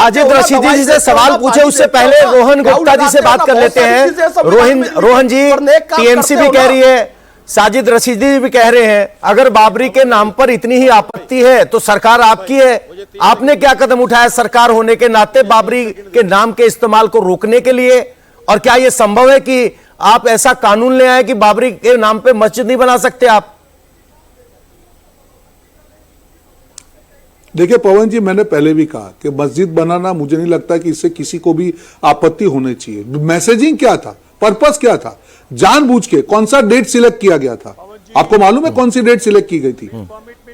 साजिद रशीदी जी से सवाल पूछे उससे पहले रोहन गुप्ता जी से बात कर लेते हैं। रोहन जी, टीएमसी भी कह रही है, साजिद रशीदी भी कह रहे हैं, अगर बाबरी के नाम पर इतनी ही आपत्ति है तो सरकार आपकी है। आपने क्या कदम उठाया सरकार होने के नाते बाबरी के नाम के इस्तेमाल को रोकने के लिए? और क्या यह संभव है कि आप ऐसा कानून ले आए कि बाबरी के नाम पे मस्जिद नहीं बना सकते आप? देखिए पवन जी, मैंने पहले भी कहा कि मस्जिद बनाना मुझे नहीं लगता कि इससे किसी को भी आपत्ति होनी चाहिए। मैसेजिंग क्या था, पर्पस क्या था, जानबूझ के कौन सा डेट सिलेक्ट किया गया था? आपको मालूम है कौन सी डेट सिलेक्ट की गई थी?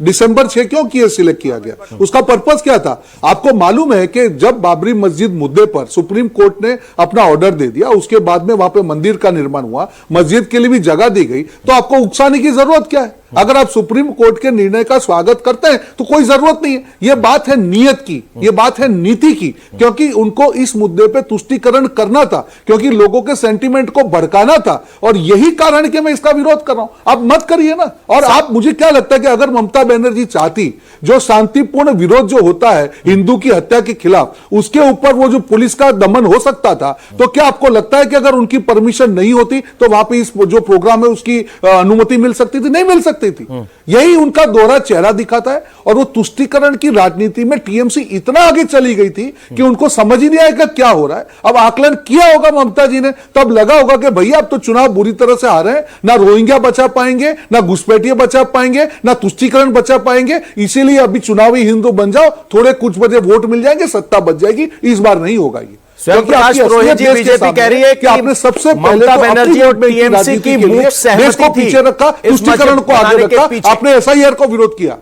दिसंबर 6 क्यों सिलेक्ट किया गया? उसका पर्पस क्या था? आपको मालूम है कि जब बाबरी मस्जिद मुद्दे पर सुप्रीम कोर्ट ने अपना ऑर्डर दे दिया, उसके बाद में वहां पे मंदिर का निर्माण हुआ, मस्जिद के लिए भी जगह दी गई, तो आपको उकसाने की जरूरत क्या है? अगर आप सुप्रीम कोर्ट के निर्णय का स्वागत करते हैं तो कोई जरूरत नहीं है। यह बात है नियत की, यह बात है नीति की, क्योंकि उनको इस मुद्दे पे तुष्टीकरण करना था, क्योंकि लोगों के सेंटीमेंट को भड़काना था, और यही कारण कि मैं इसका विरोध कर रहा हूं। आप मत करिए ना। और आप, मुझे क्या लगता है कि अगर ममता बनर्जी चाहती, जो शांतिपूर्ण विरोध जो होता है हिंदू की हत्या के खिलाफ, उसके ऊपर वो जो पुलिस का दमन हो सकता था, तो क्या आपको लगता है कि अगर उनकी परमिशन नहीं होती तो वहां पे इस जो प्रोग्राम है उसकी अनुमति मिल सकती थी? नहीं मिल सकती थी। यही उनका दोहरा चेहरा दिखाता है। और वो तुष्टीकरण की राजनीति में टीएमसी इतना आगे चली गई थी कि उनको समझ ही नहीं आएगा क्या हो रहा है। अब आकलन किया होगा ममता जी ने, तब लगा होगा कि भैया अब तो चुनाव बुरी तरह से हारे हैं, ना रोहिंग्या बचा पाएंगे, ना घुसपैठिए बचा पाएंगे, ना तुष्टीकरण बचा पाएंगे, इसीलिए अभी चुनावी हिंदू बन जाओ, थोड़े कुछ बजे वोट मिल जाएंगे, सत्ता बच जाएगी। इस बार नहीं होगा ये। प्रकाश पुरोहित जी, बीजेपी कह रही है कि आपने सबसे पहले ममता बनर्जी और टीएमसी की मूक सहमति थी, पीछे रखा, तुष्टीकरण को आगे रखा, आपने एसआईआर को विरोध किया।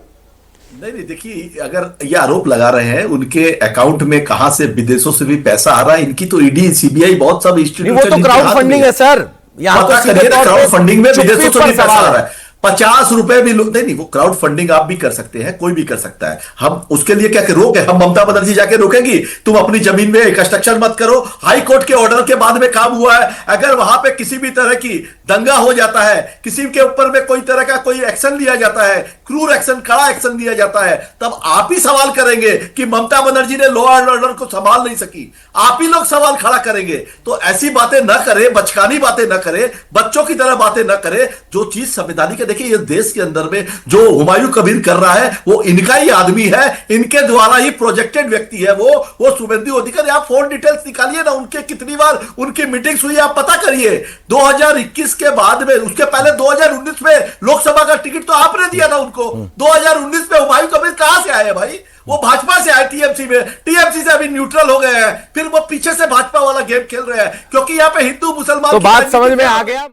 नहीं, देखिए, अगर ये आरोप लगा रहे हैं उनके अकाउंट में कहां से विदेशों से भी पैसा आ रहा है, इनकी तो ईडी सीबीआई बहुत सब इंस्टीट्यूशन, वो तो क्राउड फंडिंग है सर। यहाँ तो क्राउड फंडिंग में विदेशों से भी पैसा आ रहा है। 50 रुपए भी नहीं, वो क्राउड फंडिंग आप भी कर सकते हैं, कोई भी कर सकता है। हम उसके लिए क्या रोक है? हम ममता बनर्जी जाके रोकेंगी तुम अपनी जमीन में कंस्ट्रक्शन मत करो? हाई कोर्ट के ऑर्डर के बाद में काम हुआ है। अगर वहां पे किसी भी तरह की दंगा हो जाता है, किसी के ऊपर में कोई तरह का कोई एक्शन लिया जाता है, क्रूर एक्शन, कड़ा एक्शन लिया जाता है, तब आप ही सवाल करेंगे कि ममता बनर्जी ने लॉ एंड ऑर्डर को संभाल नहीं सकी। आप ही लोग सवाल खड़ा करेंगे। तो ऐसी बातें ना करे, बचकानी बातें ना करे, बच्चों की तरह बातें ना करे। जो चीज संवैधानिक, देखिए ये देश के अंदर में जो हुमायूं कबीर कर रहा है वो इनका ही आदमी है, इनके द्वारा ही प्रोजेक्टेड व्यक्ति है वो शुभेंदु अधिकारी। आप फोन डिटेल्स निकालिए ना, उनके कितनी बार उनकी मीटिंग्स हुई आप पता करिए। 2021 के बाद में, उसके पहले 2019 में लोकसभा का टिकट तो आपने दिया था उनको। 2019 में हुमायूं कबीर कहां से आए भाई? वो भाजपा से आए टीएमसी में, टीएमसी से अभी न्यूट्रल हो गए हैं, फिर वो पीछे से भाजपा वाला गेम खेल रहे हैं, क्योंकि यहां पे हिंदू मुसलमान तो बात समझ में आ गया।